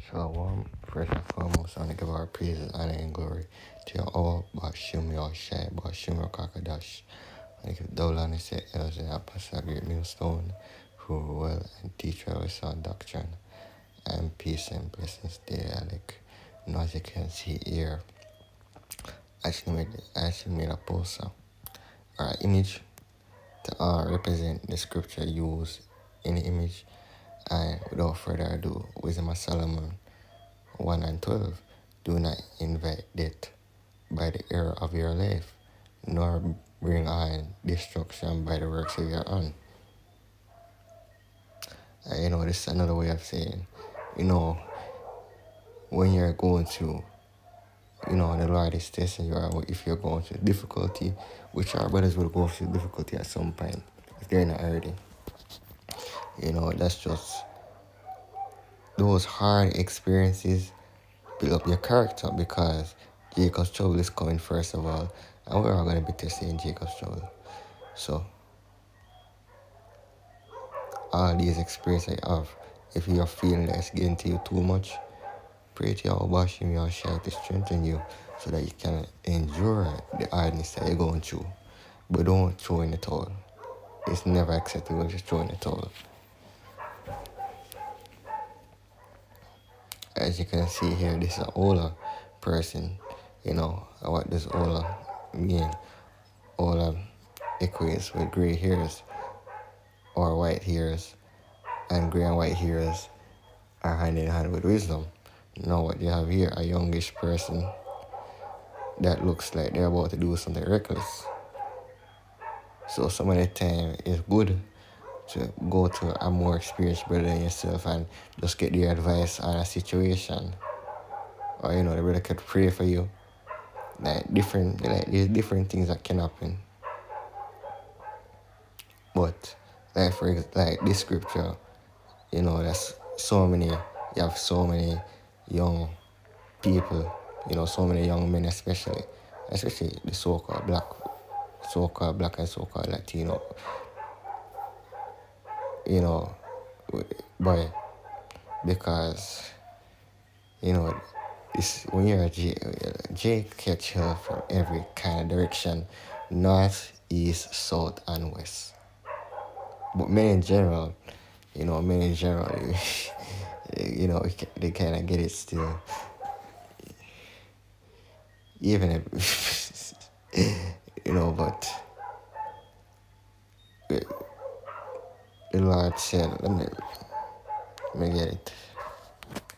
Shalom, first and foremost, I want to give our praises, honor, and glory to your all, Bashim Yoshai, Bashim Kakadash. I give Dolan and say, Elder Apostle Great Millstone, who will and teach our sound doctrine, and peace and blessings there, Alec. Now, as you can see here, I actually made a poster or an image to represent the scripture used in the image. And without further ado, Wisdom of Solomon 1 and 12. Do not invite death by the error of your life, nor bring on destruction by the works of your hand. This is another way of saying, when you're going through, the Lord is testing you, or if you're going through difficulty, which our brothers will go through difficulty at some point, if they're not already. That's just those hard experiences build up your character, because Jacob's trouble is coming first of all, and we're all going to be testing Jacob's trouble. So, all these experiences I have, if you're feeling that it's getting to you too much, pray to your Bashim Yahshua to strengthen you so that you can endure the hardness that you're going through. But don't throw in the towel. It's never acceptable to throw in the towel. As you can see here, this is an older person. What does older mean? Older equates with gray hairs or white hairs, and gray and white hairs are hand in hand with wisdom. Now what you have here, a youngish person that looks like they're about to do something reckless. So some of the time it's good to go to a more experienced brother than yourself and just get their advice on a situation. Or the brother could pray for you. There's different things that can happen. But like this scripture, that's you have so many young people, so many young men especially the so-called black and so-called Latino, boy, because, it's, when you're a J catch her from every kind of direction, north, east, south, and west. But men in general, they kind of get it still. Even if, but the Lord said, let me get it.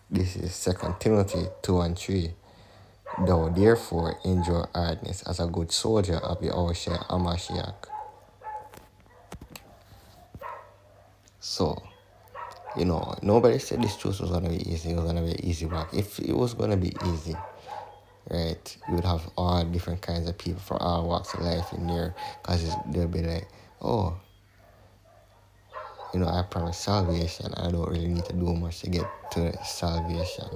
This is 2 Timothy 2 and 3. Thou therefore endure hardness as a good soldier of Yahushua HaMashiach. So, nobody said this truth was going to be easy. It was going to be an easy walk. If it was going to be easy, right, you would have all different kinds of people from all walks of life in there, because they'll be like, oh, I promise salvation. I don't really need to do much to get to salvation.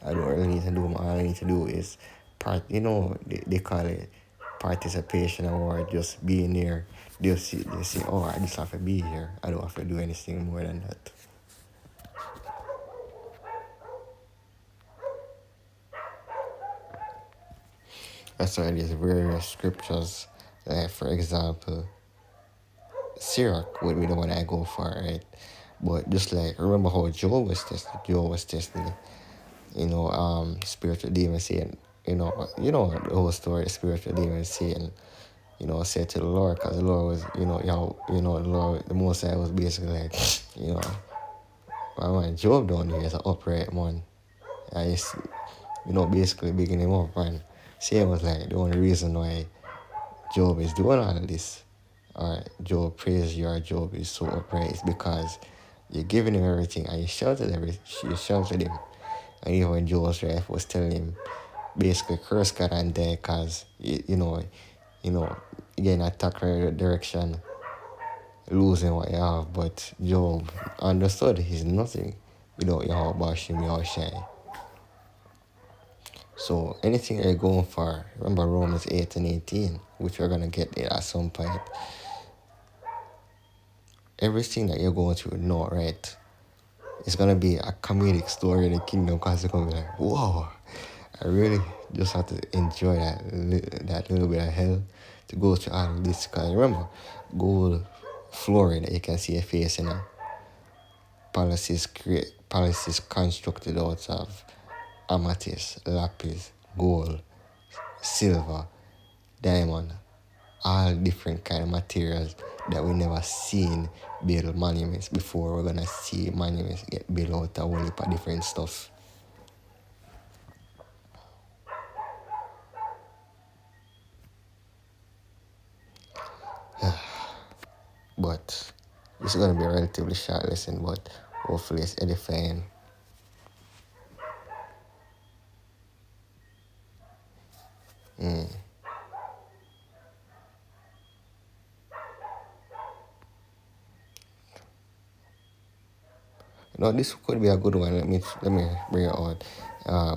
I don't really need to do much. All I need to do is they call it participation award, just being there. They see, oh, I just have to be here. I don't have to do anything more than that. That's why there's various scriptures, like for example, Sirach would be the one I go for, right? But just like, remember how Job was tested? Job was tested, spiritual demon saying, the whole story, the spiritual demon saying, said to the Lord, because the Lord was, the Lord, the Most High was basically like, man, Job down here is an upright man. And he's, basically bigging him up, and saying was like, the only reason why Job is doing all of this, or Job praise you, or Job is so upright, is because you're giving him everything, and you sheltered him. And even when Job's wife was telling him, basically curse God and die, because, again, attack her direction, losing what you have. But Job understood he's nothing without Yahweh Bashim Yahushai. So anything you're going for, remember Romans 8 and 18, which we're going to get there at some point. everything that you're going through, no, right? It's gonna be a comedic story in the kingdom because it's gonna be like, whoa, I really just have to enjoy that little bit of hell to go through all of this. Because remember, gold flooring that you can see your face in palaces constructed out of amethyst, lapis, gold, silver, diamond, all different kind of materials that we never seen build monuments before. We're gonna see monuments get built out of a whole heap of different stuff. But it's gonna be a relatively short lesson, but hopefully it's edifying. No, this could be a good one. Let me bring it out.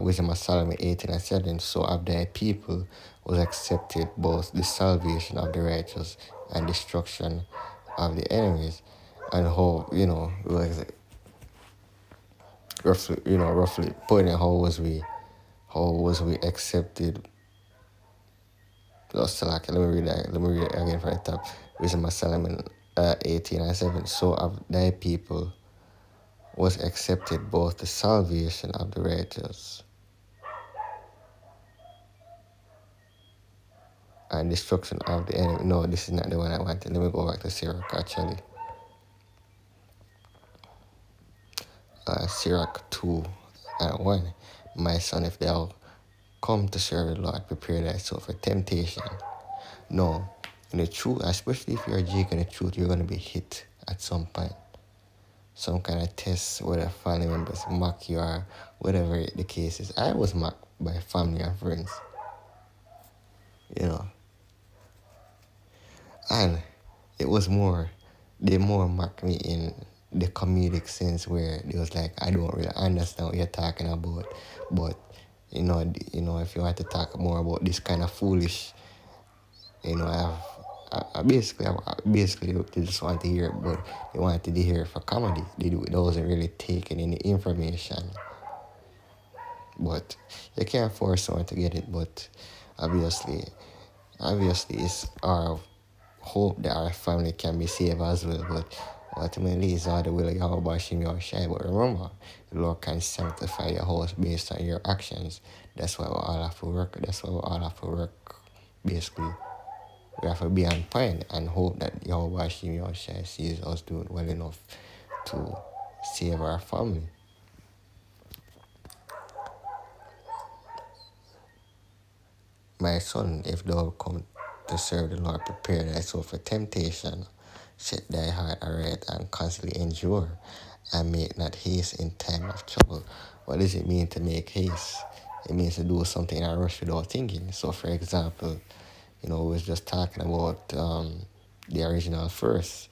Wisdom of Solomon 18:7. So of thy people was accepted both the salvation of the righteous and destruction of the enemies. And how, like roughly pointing how was we accepted. Just like let me read it again from the top. Wisdom of Solomon 18:7. So of thy people was accepted both the salvation of the righteous and destruction of the enemy. No, this is not the one I wanted. Let me go back to Sirach actually. Sirach 2:1. My son, if thou come to serve the Lord, prepare thyself for temptation. No, in the truth, especially if you're a Jake in the truth, you're going to be hit at some point. Some kind of test, whether family members mock you or whatever the case is. I was mocked by family and friends, you know. And it was they more mocked me in the comedic sense where it was like, I don't really understand what you're talking about. But, if you want to talk more about this kind of foolish, I basically they just want to hear it, but they wanted to hear it for comedy. They wasn't really taking any information. But you can't force someone to get it, but obviously, it's our hope that our family can be saved as well. But ultimately, it's all the will of Yahweh Shem Yahushai. But remember, the Lord can sanctify your house based on your actions. That's why we all have to work. Basically, we have to be on point and hope that Yahweh Shem Yahushai sees us doing well enough to save our family. My son, if thou come to serve the Lord, prepare thyself for temptation. Set thy heart aright and constantly endure, and make not haste in time of trouble. What does it mean to make haste? It means to do something in a rush without thinking. So, for example, we was just talking about the original verse.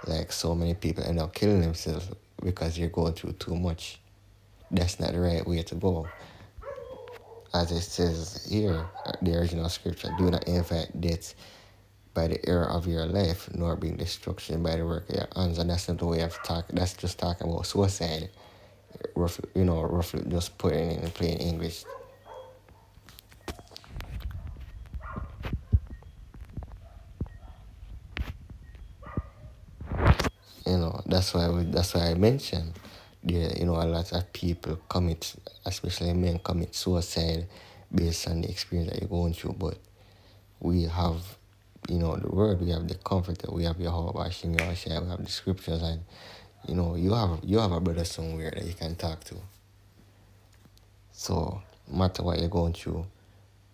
Like, so many people end up killing themselves because you're going through too much. That's not the right way to go. As it says here, the original scripture, do not invite death by the error of your life, nor bring destruction by the work of your hands. And that's not the way of talk. That's just talking about suicide. Roughly just putting it in plain English. That's why I mentioned a lot of people commit, especially men, commit suicide based on the experience that you're going through. But we have, the word, we have the comforter, we have Yahweh Hashem Yahushua, we have the scriptures, and you have a brother somewhere that you can talk to. So no matter what you're going through,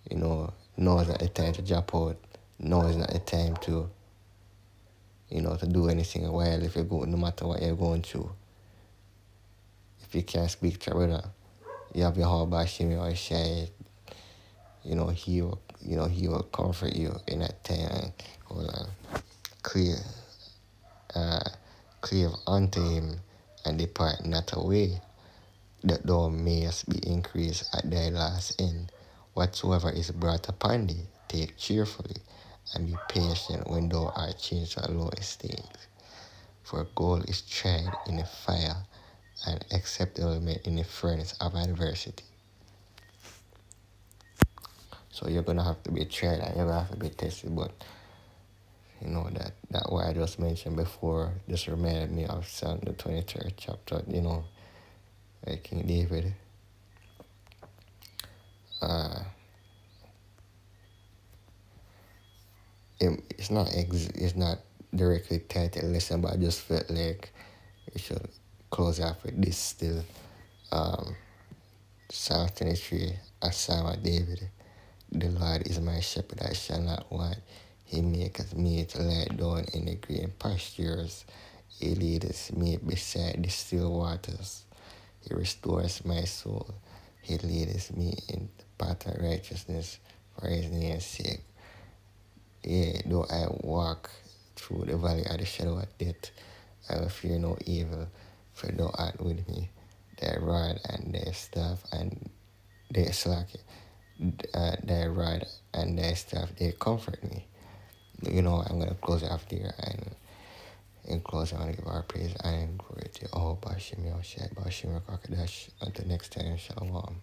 now is not the time to drop out. Now is not the time to to do anything. While if you go, no matter what you're going through, if you can't speak to your brother, you have your heart by Shimi or Shai. He will comfort you in that time. Hold on. Cleave unto him and depart not away, that thou mayest be increased at thy last end. Whatsoever is brought upon thee, take cheerfully, and be patient when thou art changed to a low estate. For gold is tried in the fire and acceptable in the furnace of adversity. So you're gonna have to be tried and you're gonna have to be tested. But you know that what I just mentioned before just reminded me of Psalm the 23rd chapter, where King David uh it's not directly titled lesson, but I just felt like we should close off with this still. Psalm 23, a psalm of David. The Lord is my shepherd, I shall not want. He maketh me to lie down in the green pastures. He leadeth me beside the still waters. He restores my soul. He leadeth me in the path of righteousness for his name's sake. Yea, though I walk through the valley of the shadow of death, I will fear no evil, for thou art with me. Thy rod and thy staff and thy rod and thy staff, they comfort me. I'm going to close it off there, and in closing, I want to give our praise and glory to all Bashim Yoshai, Bashim Rakakadash. Until next time, Shalom.